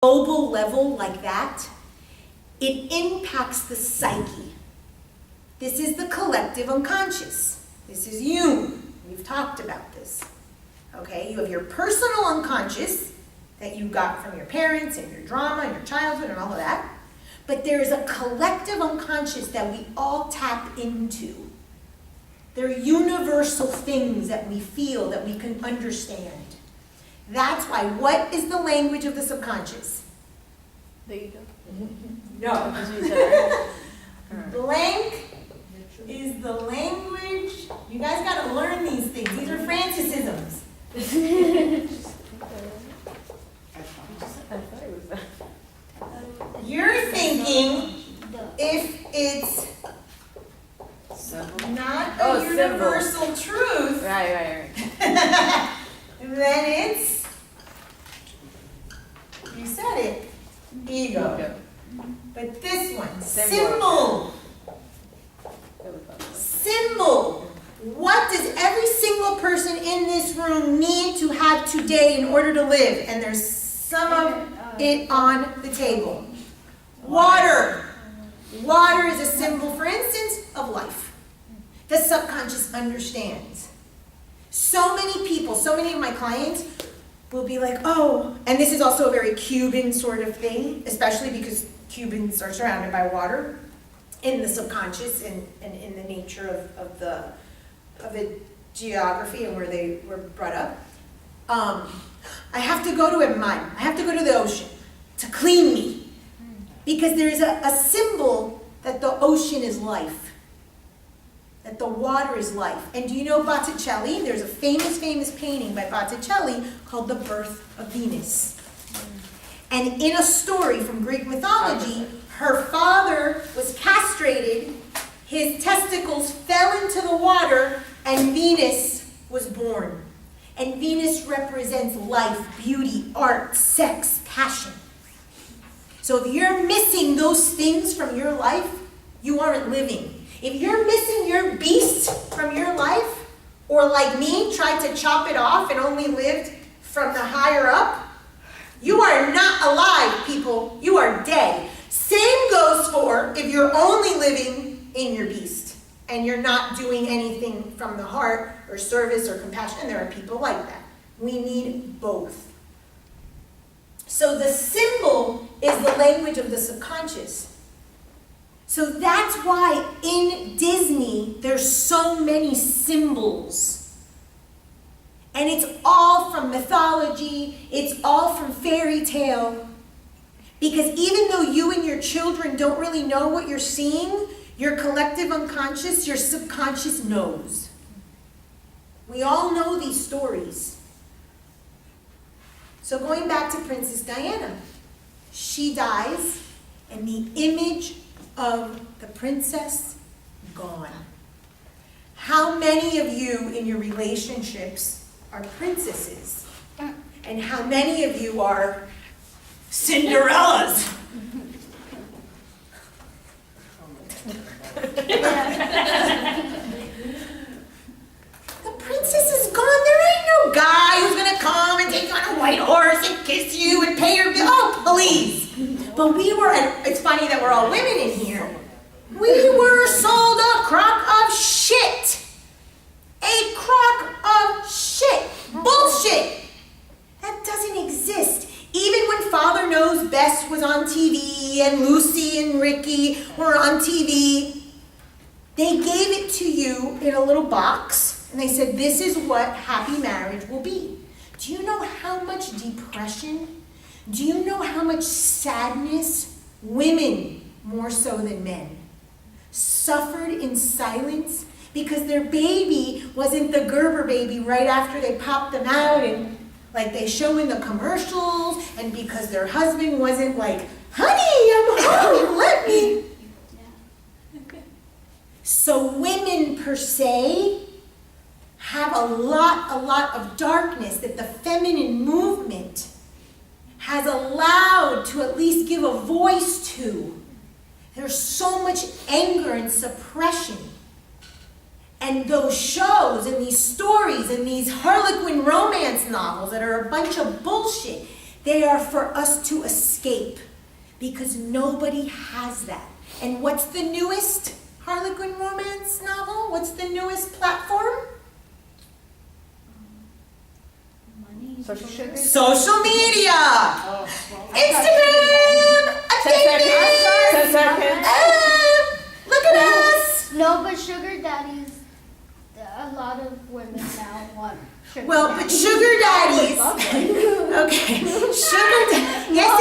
global level like that, it impacts the psyche. This is the collective unconscious. This is Jung. We've talked about this. Okay, you have your personal unconscious that you got from your parents and your drama and your childhood and all of that. But there is a collective unconscious that we all tap into. They're universal things that we feel, that we can understand. That's why, what is the language of the subconscious? The ego? No. Blank is the language. You guys got to learn these things. These are Francisisms. I thought it was that. You're thinking if it's not a universal truth, Right. then it's, you said it, ego. But this one, symbol. Symbol. What does every single person in this room need to have today in order to live? And there's some of it on the table. Water. Water is a symbol, for instance, of life. The subconscious understands. So many people, so many of my clients will be like, oh, and this is also a very Cuban sort of thing, especially because Cubans are surrounded by water in the subconscious and in the nature of the geography and where they were brought up. I have to go to a mine. I have to go to the ocean to clean me. Because there's a symbol that the ocean is life. That the water is life. And do you know Botticelli? There's a famous painting by Botticelli called The Birth of Venus. And in a story from Greek mythology, her father was castrated, his testicles fell into the water, and Venus was born. And Venus represents life, beauty, art, sex, passion. So if you're missing those things from your life, you aren't living. If you're missing your beast from your life, or like me, tried to chop it off and only lived from the higher up, you are not alive, people. You are dead. Same goes for if you're only living in your beast and you're not doing anything from the heart or service or compassion. There are people like that. We need both. So the symbol is the language of the subconscious. So that's why in Disney there's so many symbols. And it's all from mythology, it's all from fairy tale. Because even though you and your children don't really know what you're seeing, your collective unconscious, your subconscious knows. We all know these stories. So going back to Princess Diana, she dies, and the image of the princess, gone. How many of you in your relationships are princesses? And how many of you are Cinderellas? The princess is gone. There ain't no guy who's going to come and take you on a white horse and kiss you and pay your bill. Oh, please. But we were, and it's funny that we're all women in here, we were sold a crock of shit. A crock of shit. Bullshit. That doesn't exist. Even when Father Knows Best was on TV and Lucy and Ricky were on TV, they gave it to you in a little box and they said, this is what happy marriage will be. Do you know how much depression? Do you know how much sadness women, more so than men, suffered in silence because their baby wasn't the Gerber baby right after they popped them out and like they show in the commercials, and because their husband wasn't like, honey, I'm home, let me. So women per se have a lot of darkness that the feminine movement has allowed to at least give a voice to. There's so much anger and suppression. And those shows and these stories and these Harlequin romance novels that are a bunch of bullshit, They are for us to escape because nobody has that. And what's the newest Harlequin romance novel? What's the newest platform? Money. Social media! Oh, well, Instagram! Look at us! No, but sugar daddies, a lot of women now want sugar Well, daddies. but sugar daddies, okay, yes,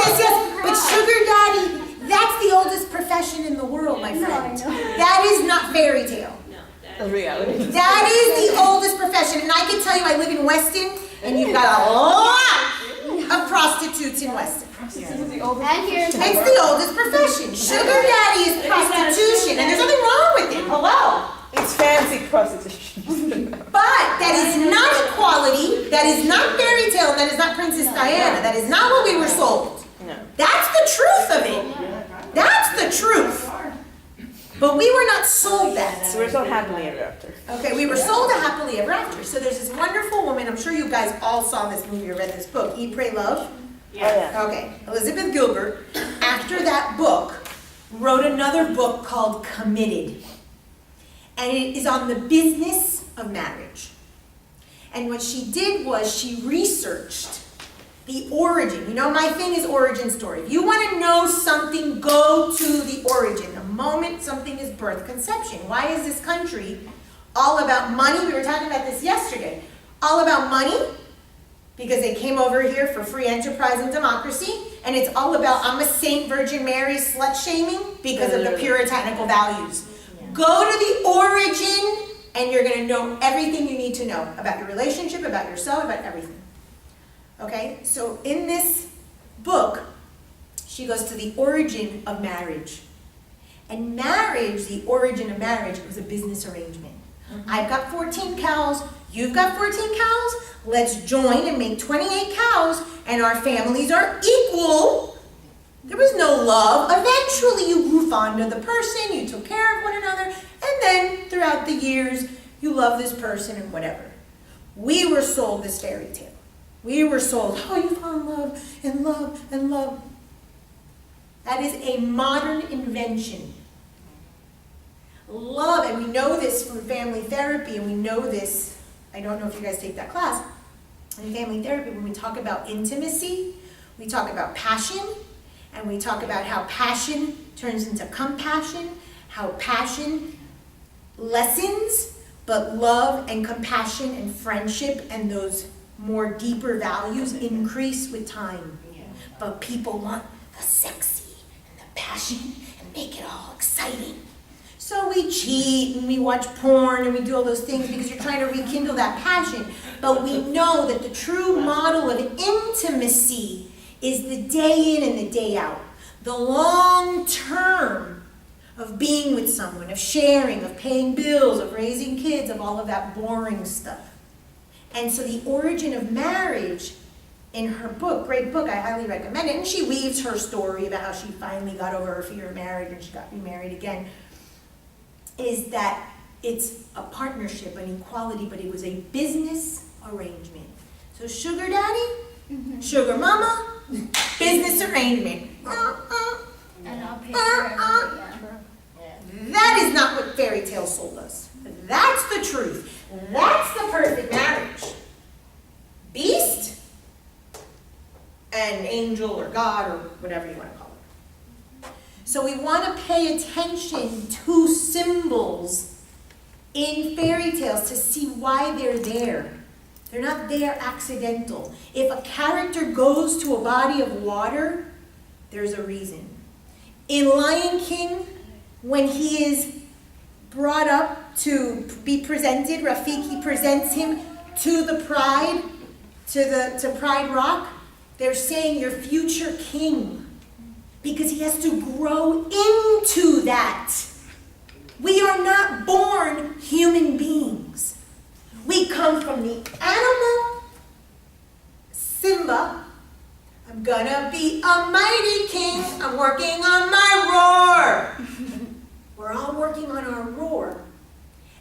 but sugar daddy, that's the oldest profession in the world, my No, I friend. know. That is not fairy tale. the reality. That is the oldest profession, and I can tell you I live in Weston, and you've got a lot of prostitutes in Weston. Prostitution is the oldest. And here in It's the oldest profession. Sugar daddy is prostitution, and there's nothing wrong with it. Hello? It's fancy prostitution. But that is not equality, that is not fairy tale, that is not Princess Diana, that is not what we were sold. No. That's the truth of it. That's the truth. But we were not sold that. So we're so happily ever after. Okay, we were sold a happily ever after. So there's this wonderful woman, I'm sure you guys all saw this movie or read this book, Eat, Pray, Love. Yeah. Okay, Elizabeth Gilbert, after that book, wrote another book called Committed. And it is on the business of marriage. And what she did was she researched the origin. You know, my thing is origin story. If you want to know something, go to the origin. The moment something is birth, conception. Why is this country all about money? We were talking about this yesterday. All about money, because they came over here for free enterprise and democracy. And it's all about, I'm a Saint Virgin Mary slut shaming because of the puritanical values. Go to the origin, and you're going to know everything you need to know about your relationship, about yourself, about everything. Okay? So in this book, she goes to the origin of marriage. And marriage, the origin of marriage, was a business arrangement. I've got 14 cows, you've got 14 cows, let's join and make 28 cows, and our families are equal. There was no love. Eventually you grew fond of the person, you took care of one another, and then throughout the years, you love this person and whatever. We were sold this fairy tale. We were sold, oh, you fall in love, and love, and love. That is a modern invention. Love, and we know this from family therapy, and we know this, I don't know if you guys take that class, in family therapy, when we talk about intimacy, we talk about passion, and we talk about how passion turns into compassion, how passion lessens, but love and compassion and friendship and those more deeper values increase with time. But people want the sexy and the passion and make it all exciting. So we cheat and we watch porn and we do all those things because you're trying to rekindle that passion. But we know that the true model of intimacy is the day in and the day out. The long term of being with someone, of sharing, of paying bills, of raising kids, of all of that boring stuff. And so the origin of marriage in her book, great book, I highly recommend it. And she weaves her story about how she finally got over her fear of marriage and she got remarried again, is that it's a partnership, an equality, but it was a business arrangement. So sugar daddy, sugar mama, business arrangement. And I'll pay for everything, That is not what fairy tales sold us. That's the truth. That's the perfect marriage. Beast and angel or God or whatever you want to call it. So we want to pay attention to symbols in fairy tales to see why they're there. They're not there accidental. If a character goes to a body of water, there's a reason. In Lion King, when he is brought up to be presented, Rafiki presents him to the Pride, to Pride Rock, they're saying your future king, because he has to grow into that. We are not born human beings. We come from the animal, Simba. I'm gonna be a mighty king. I'm working on my roar. We're all working on our roar.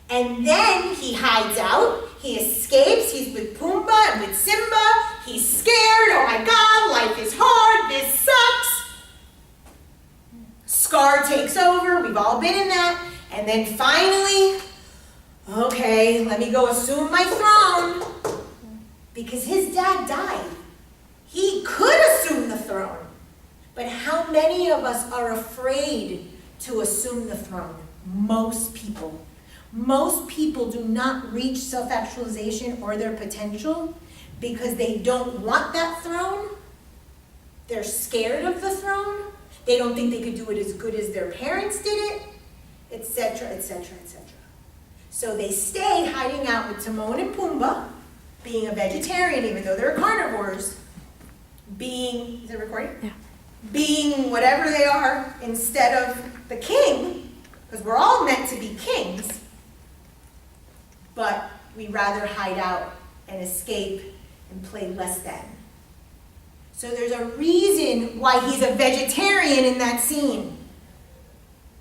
And then he hides out. He escapes. He's with Pumbaa and with Simba. he's scared, oh my God, life is hard, this sucks. Scar takes over, we've all been in that, and then finally, okay, let me go assume my throne. Because his dad died. He could assume the throne. But how many of us are afraid to assume the throne? Most people. Most people do not reach self-actualization or their potential because they don't want that throne. They're scared of the throne. They don't think they could do it as good as their parents did it, etc., etc., etc. So they stay hiding out with Timon and Pumbaa, being a vegetarian even though they're carnivores, being, is it recording? Yeah. Being whatever they are instead of the king, because we're all meant to be kings, but we rather hide out and escape and play less than. So there's a reason why he's a vegetarian in that scene.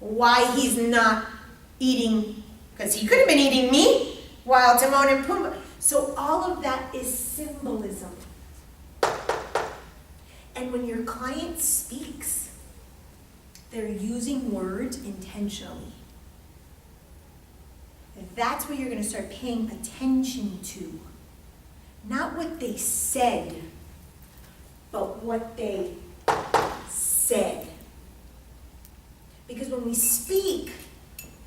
Why he's not eating, because he could have been eating meat while Timon and Pumbaa. So all of that is symbolism. And when your client speaks, they're using words intentionally. That's what you're going to start paying attention to. Not what they said, but what they said. Because when we speak,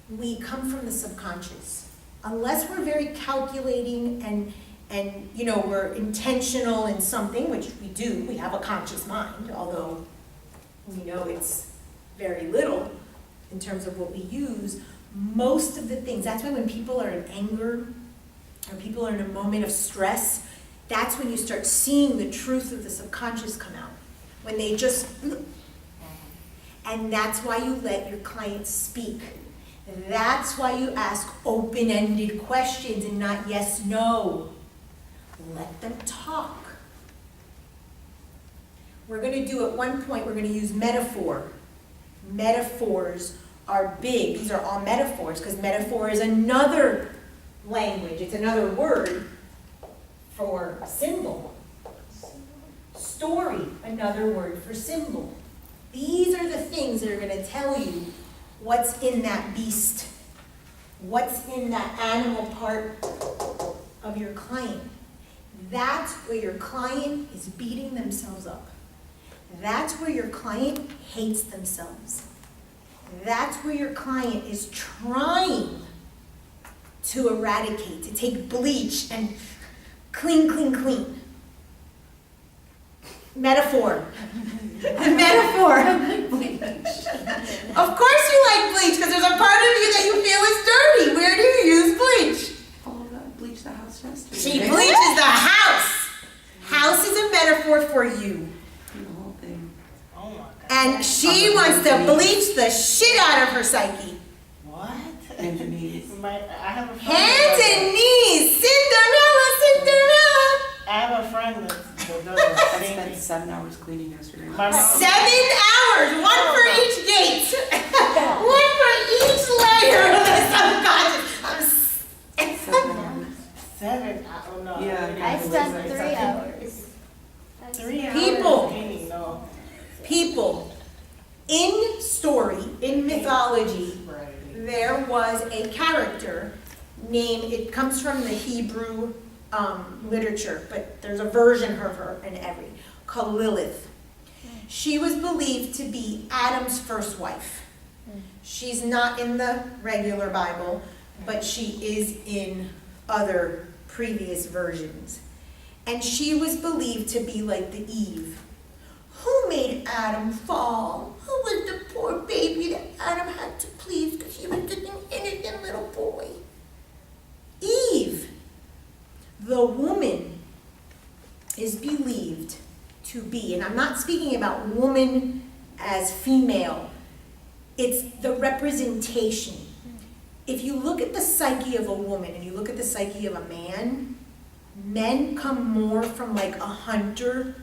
we come from the subconscious. Unless we're very calculating and you know, we're intentional in something, which we do, we have a conscious mind, although we know it's very little in terms of what we use. Most of the things, that's why when people are in anger, or people are in a moment of stress, that's when you start seeing the truth of the subconscious come out. When they just, and that's why you let your clients speak. That's why you ask open-ended questions and not yes, no. Let them talk. We're going to do at one point, we're going to use metaphor. Metaphors are big. These are all metaphors because metaphor is another language. It's another word for symbol. Story, another word for symbol. These are the things that are going to tell you what's in that beast, what's in that animal part of your client. That's where your client is beating themselves up. That's where your client hates themselves. That's where your client is trying to eradicate, to take bleach and clean, clean, clean. Metaphor. Metaphor. Of course you like bleach, because there's a part of you that you feel is dirty. Where do you use bleach? Oh, that bleached the house yesterday. She bleaches the house. House is a metaphor for you. The whole thing. Oh my God. And she wants to bleach the shit out of her psyche. What? And the knees. I have a friend. Hands and knees. Cinderella, Cinderella. I have a friend that does I the spent same. 7 hours cleaning yesterday. My mom- 7 hours. One for each gate. One for each layer of the subconscious. 7 hours. 7? I don't know. Yeah. I spent 3 hours. 3 hours. People. Cleaning, no. People, in story, in mythology, Right. there was a character named, it comes from the Hebrew literature, but there's a version of her in every, called Lilith. She was believed to be Adam's first wife. She's not in the regular Bible, but she is in other previous versions. And she was believed to be like the Eve. Who made Adam fall? Who was the poor baby that Adam had to please because he was just an innocent little boy? Eve. The woman is believed to be, and I'm not speaking about woman as female, it's the representation. If you look at the psyche of a woman and you look at the psyche of a man, men come more from like a hunter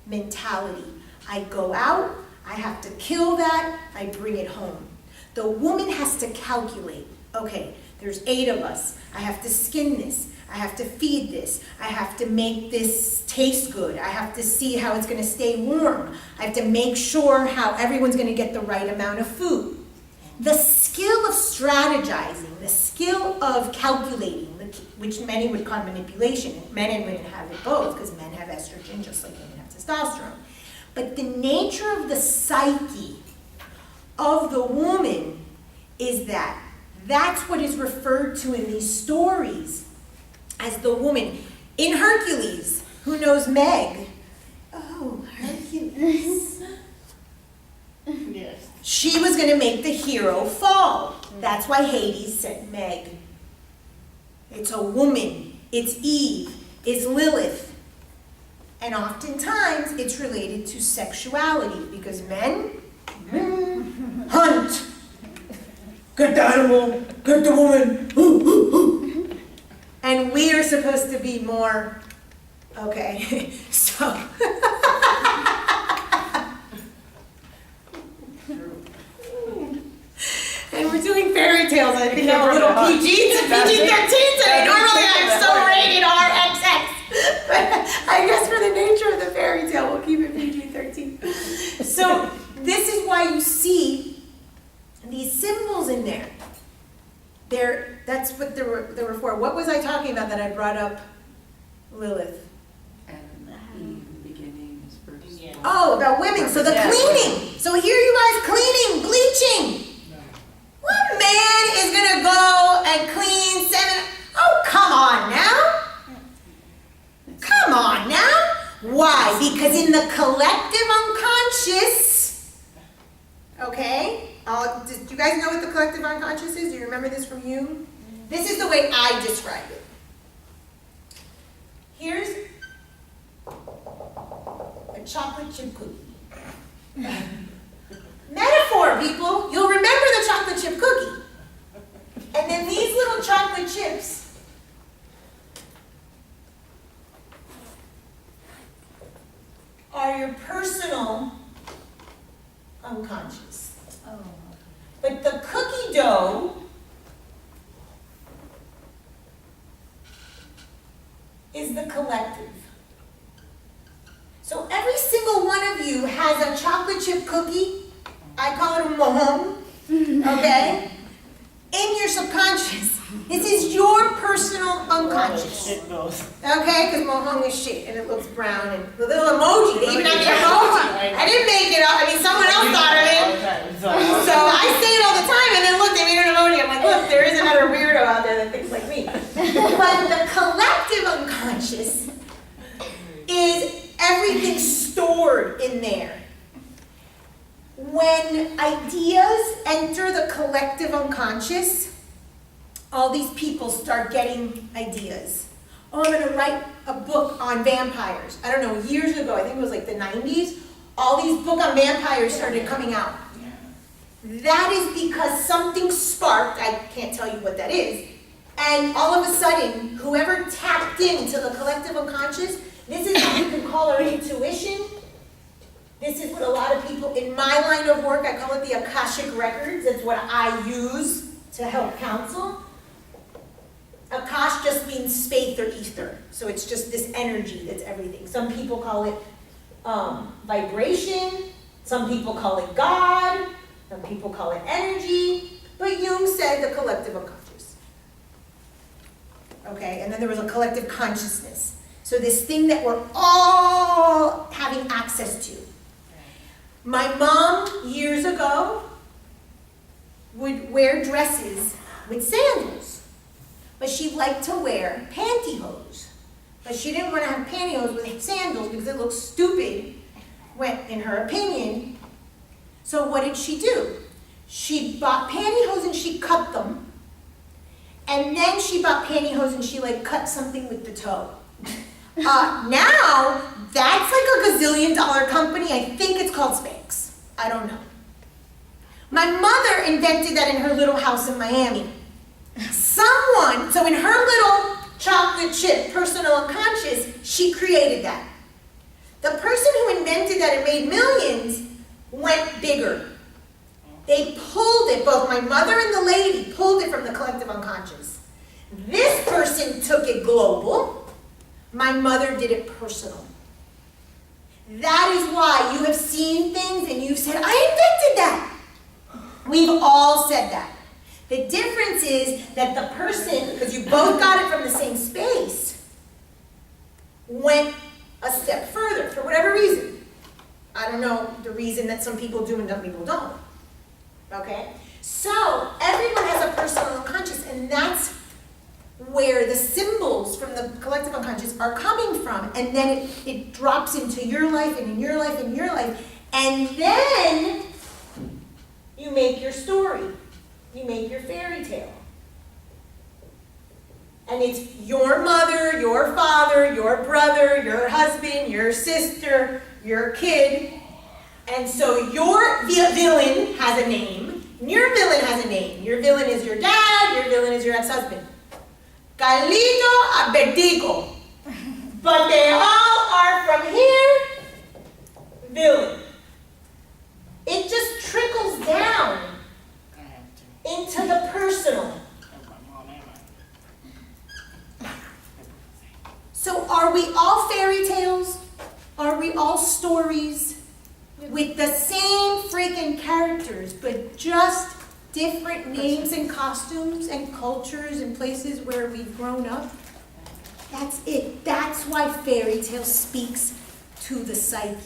mentality. I go out, I have to kill that, I bring it home. The woman has to calculate, okay, there's 8 of us, I have to skin this, I have to feed this. I have to make this taste good. I have to see how it's gonna stay warm. I have to make sure how everyone's gonna get the right amount of food. The skill of strategizing, the skill of calculating, which many would call manipulation. Men and women have it both, because men have estrogen just like women have testosterone. But the nature of the psyche of the woman is that's what is referred to in these stories as the woman. In Hercules, who knows Meg? Oh, Hercules. Yes. She was going to make the hero fall. That's why Hades said Meg. It's a woman. It's Eve. It's Lilith. And oftentimes it's related to sexuality because men hunt. Get the animal. Get the woman. And we are supposed to be more, okay, so. And we're doing fairy tales, I think I'm a little PG-13 today. Normally I'm so rated RXX. But I guess for the nature of the fairy tale, we'll keep it PG-13. So this is why you see these symbols in there. That's what they were for. What was I talking about that I brought up, Lilith? And Eve beginning is first. Yeah. Oh, about women. So the cleaning. So here you guys cleaning, bleaching. What man is gonna go and clean 7? Oh, come on now. Come on now. Why? Because in the collective unconscious, okay? Do you guys know what the collective unconscious is? Do you remember this from you? This is the way I describe it. Here's a chocolate chip cookie. Metaphor, people. You'll remember the chocolate chip cookie. And then these little chocolate chips are your personal unconscious. Oh. But the cookie dough is the collective. So every single one of you has a chocolate chip cookie. I call it a mohong, okay? In your subconscious. This is your personal unconscious. Shit goes. Okay, because mohong is shit and it looks brown and the little emoji, they even have the emoji. I didn't make it up, I mean someone else thought of it. So I say it all the time and then look, they made an emoji. I'm like, look, there is another weirdo out there that thinks like me. But the collective unconscious is everything stored in there. When ideas enter the collective unconscious, all these people start getting ideas. Oh, I'm gonna write a book on vampires. I don't know, years ago, I think it was like the 90s, all these books on vampires started coming out. That is because something sparked, I can't tell you what that is, and all of a sudden, whoever tapped into the collective unconscious, this is what you can call our intuition. This is what a lot of people, in my line of work, I call it the Akashic Records. That's what I use to help counsel. Akash just means space or ether. So it's just this energy that's everything. Some people call it vibration. Some people call it God. Some people call it energy. But Jung said the collective unconscious. Okay, and then there was a collective consciousness. So this thing that we're all having access to. My mom, years ago, would wear dresses with sandals. But she liked to wear pantyhose. But she didn't want to have pantyhose with sandals because it looked stupid, in her opinion. So what did she do? She bought pantyhose and she cut them. And then she bought pantyhose and she cut something with the toe. Now, that's like a gazillion-dollar company. I think it's called Spanx. I don't know. My mother invented that in her little house in Miami. So in her little chocolate chip personal unconscious, she created that. The person who invented that and made millions went bigger. They pulled it, both my mother and the lady pulled it from the collective unconscious. This person took it global. My mother did it personal. That is why you have seen things and you've said, I invented that. We've all said that. The difference is that the person, because you both got it from the same space, went a step further for whatever reason. I don't know the reason that some people do and some people don't. Okay? So everyone has a personal unconscious, and that's where the symbols from the collective unconscious are coming from, and then it drops into your life and in your life and your life, and then you make your story, you make your fairy tale. And it's your mother, your father, your brother, your husband, your sister, your kid, and so your villain has a name, and your villain has a name. Your villain is your dad, your villain is your ex-husband. Carlito, Albertico. But they all are from here, villain. It just trickles down into the personal. So are we all fairy tales? Are we all stories with the same freaking characters, but just different names and costumes and cultures and places where we've grown up? That's it. That's why fairy tale speaks to the psyche.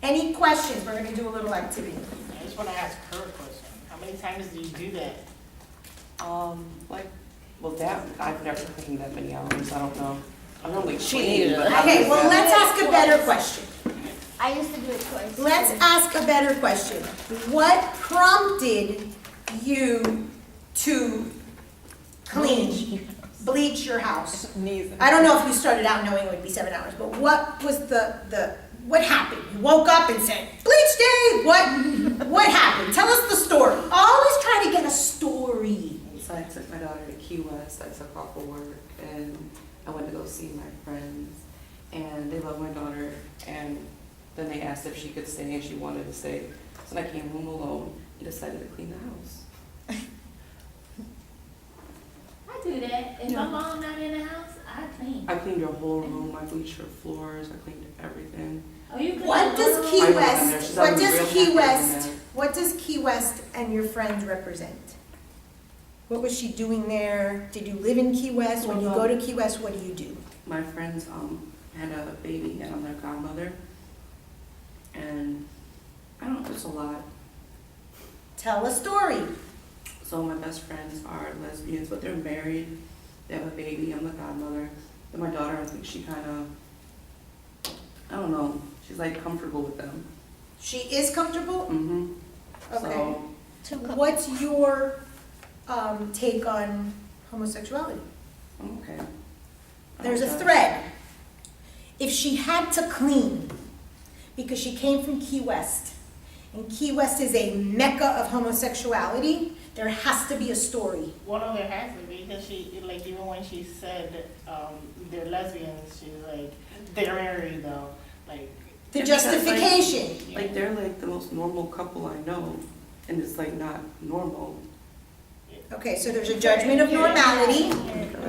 Any questions? We're going to do a little activity. I just want to ask her a question. How many times do you do that? That, I've never cleaned that many hours, I don't know. I don't like She clean, needed but it. Okay, well, let's ask a better question. I used to do it twice. Let's ask a better question. What prompted you to clean, bleach your house? I don't know if you started out knowing it would be 7 hours, but what was what happened? You woke up and said, bleach day, what happened? Tell us the story. Always try to get a story. So I took my daughter to Key West, I took off of work, and I went to go see my friends, and they love my daughter, and then they asked if she could stay, and she wanted to stay. So I came home alone and decided to clean the house. I do that. If my mom not in the house, I clean. I cleaned her whole room, I bleached her floors, I cleaned everything. Oh, you clean What the does room? Key I went in there. West, She's what having a does real Key happy West, event. what does Key West and your friends represent? What was she doing there? Did you live in Key West? When you go to Key West, what do you do? My friends had a baby, and I'm their godmother. And I don't know, it's a lot. Tell a story. So my best friends are lesbians, but they're married. They have a baby. I'm the godmother. And my daughter, I think she kind of, I don't know, she's like comfortable with them. She is comfortable? Mm-hmm. Okay. So, What's your take on homosexuality? I'm okay. There's a Okay. thread. If she had to clean, because she came from Key West, and Key West is a mecca of homosexuality, there has to be a story. One of there has to be, because she, like, even when she said they're lesbians, she's like, they're married though. Like, The Yeah, because, justification. Like, they're like the most normal couple I know, and it's like not normal. Okay, so there's a judgment of normality.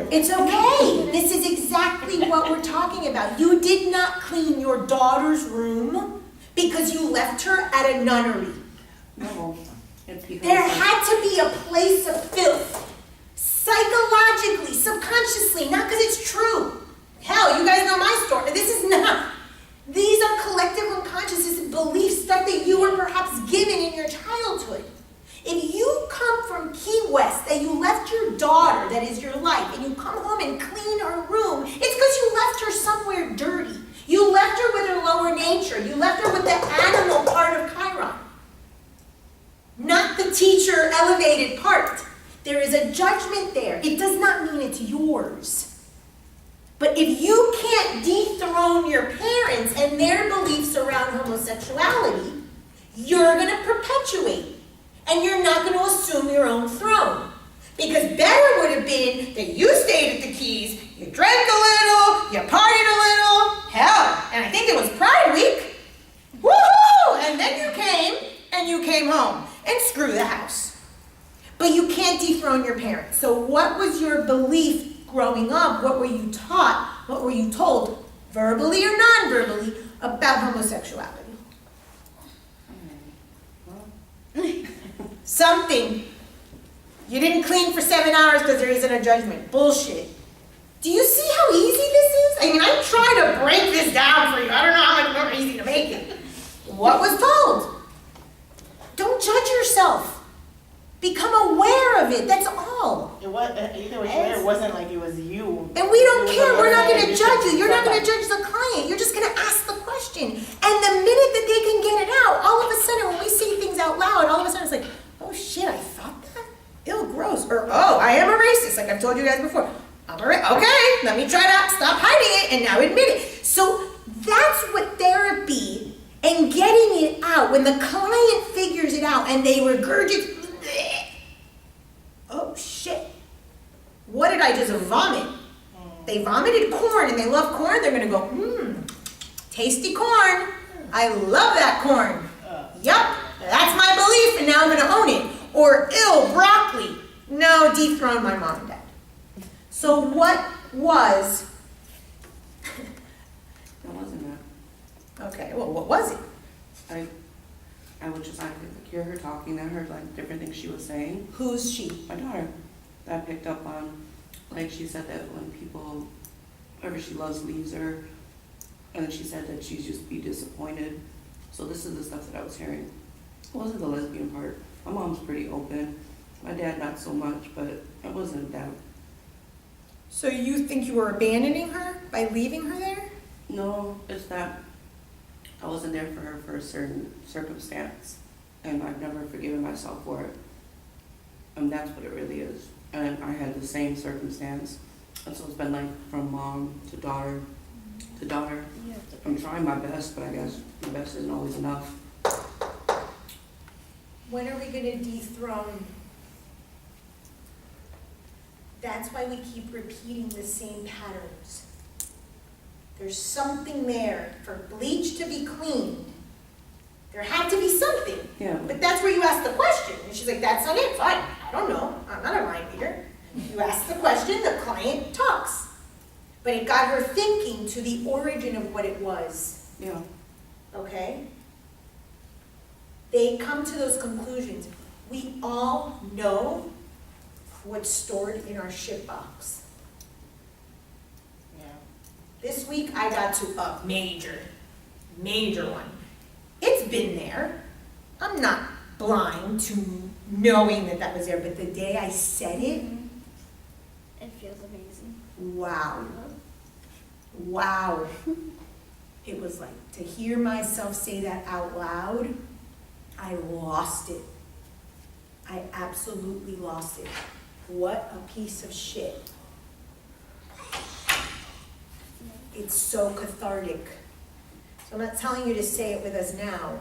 It's okay. This is exactly what we're talking about. You did not clean your daughter's room because you left her at a nunnery. No. It's because There had to be a place of filth. Psychologically, subconsciously, not because it's true. Hell, you guys know my story. This is not. These are collective unconscious belief stuff that you were perhaps given in your childhood. If you come from Key West and you left your daughter, that is your life, and you come home and clean her room, it's because you left her somewhere dirty. You left her with her lower nature. You left her with the animal part of Chiron. Not the teacher elevated part. There is a judgment there. It does not mean it's yours. But if you can't dethrone your parents and their beliefs around homosexuality, you're going to perpetuate. And you're not going to assume your own throne. Because better would have been that you stayed at the Keys, you drank a little, you partied a little, hell, and I think it was Pride Week. Woohoo! And then you came home. And screw the house. but you can't dethrone your parents. So what was your belief growing up? What were you taught? What were you told, verbally or non-verbally, about homosexuality? Something. You didn't clean for 7 hours because there isn't a judgment. Bullshit. Do you see how easy this is? I mean, I'm trying to break this down for you. I don't know how much more easy to make it. What was told? Don't judge yourself. Become aware of it. That's all. It was, either way, it wasn't like it was you. And we don't It was care. a We're not woman going to and judge you. You're not going to somebody. judge the client. You're just going to ask the question. And the minute that they can get it out, all of a sudden, when we say things out loud, all of a sudden it's like, oh shit, I thought that? Ew, gross. Or, oh, I am a racist, like I've told you guys before. I'm a okay, let me try to stop hiding it and now admit it. So that's what therapy and getting it out, when the client figures it out and they regurgitate, oh shit, what did I just vomit? They vomited corn and they love corn, they're gonna go, tasty corn. I love that corn. Yup, that's my belief and now I'm gonna own it. Or, ew, broccoli. No, dethrone my mom and dad. So what was, That wasn't okay, well, what was it? that. I would just, I could hear her talking, I heard like different things she was saying. Who's she? My daughter, that I picked up on, like she said that when people, whoever she loves leaves her, and then she said that she's just be disappointed. So this is the stuff that I was hearing. It wasn't the lesbian part. My mom's pretty open. My dad not so much, but it wasn't that. So you think you were abandoning her by leaving her there? No, it's that I wasn't there for her for a certain circumstance, and I've never forgiven myself for it. And that's what it really is. And I had the same circumstance, and so it's been like from mom to daughter to daughter. I'm trying my best, but I guess my best isn't always enough. When are we gonna dethrone? That's why we keep repeating the same patterns. There's something there for bleach to be cleaned. There had to be something. Yeah. But that's where you ask the question. And she's like, that's not it. Fine. I don't know. I'm not a mind reader. You ask the question, the client talks. But it got her thinking to the origin of what it was. Yeah. Okay? They come to those conclusions. We all know what's stored in our ship box. Yeah. This week I got to a major one. It's been there. I'm not blind to knowing that that was there, but the day I said it, It feels amazing. wow. Wow. It was like, to hear myself say that out loud, I lost it. I absolutely lost it. What a piece of shit. It's so cathartic. So I'm not telling you to say it with us now,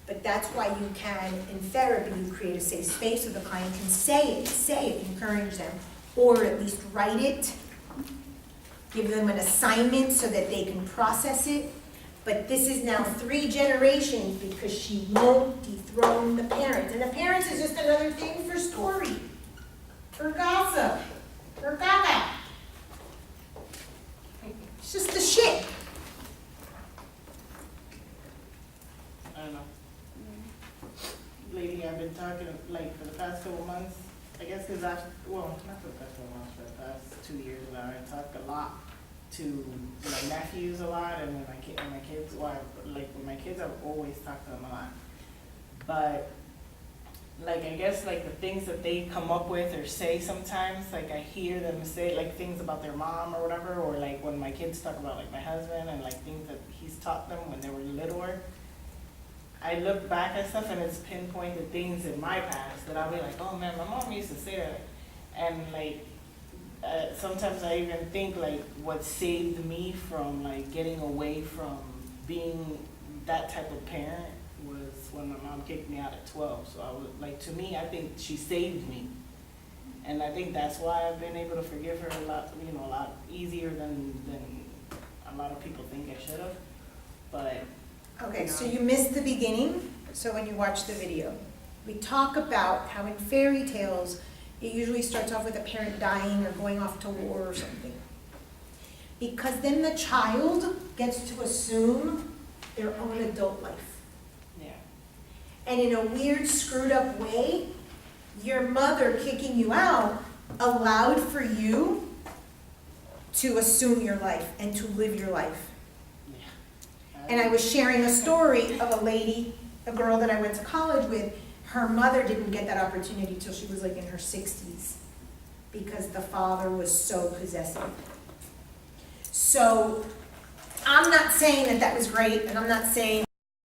but that's why you can, in therapy, you create a safe space so the client can say it, encourage them, or at least write it, give them an assignment so that they can process it. But this is now 3 generations because she won't dethrone the parents. And the parents is just another thing for story, for gossip, for gaga. It's just the shit. I don't know. Lately, I've been talking, like, for the past couple months, I guess because well, not for the past couple months, for the past 2 years now, I talked a lot to my nephews a lot, and when my kids, well, like, with my kids, I've always talked to them a lot. But, like, I guess, like, the things that they come up with or say sometimes, like, I hear them say, like, things about their mom or whatever, or, like, when my kids talk about, like, my husband and, like, things that he's taught them when they were littler, I look back at stuff and it's pinpointed things in my past that I'll be like, oh man, my mom used to say that. And like, sometimes I even think like what saved me from like getting away from being that type of parent was when my mom kicked me out at 12. So I was like, to me, I think she saved me. And I think that's why I've been able to forgive her a lot, you know, a lot easier than a lot of people think I should have. But Okay, so you missed the beginning, so when you watch the video. we talk about how in fairy tales, it usually starts off with a parent dying or going off to war or something. Because then the child gets to assume their own adult life. Yeah. And in a weird, screwed up way, your mother kicking you out allowed for you to assume your life and to live your life. And I was sharing a story of a lady, a girl that I went to college with. Her mother didn't get that opportunity till she was like in her 60s because the father was so possessive. So I'm not saying that that was great, and I'm not saying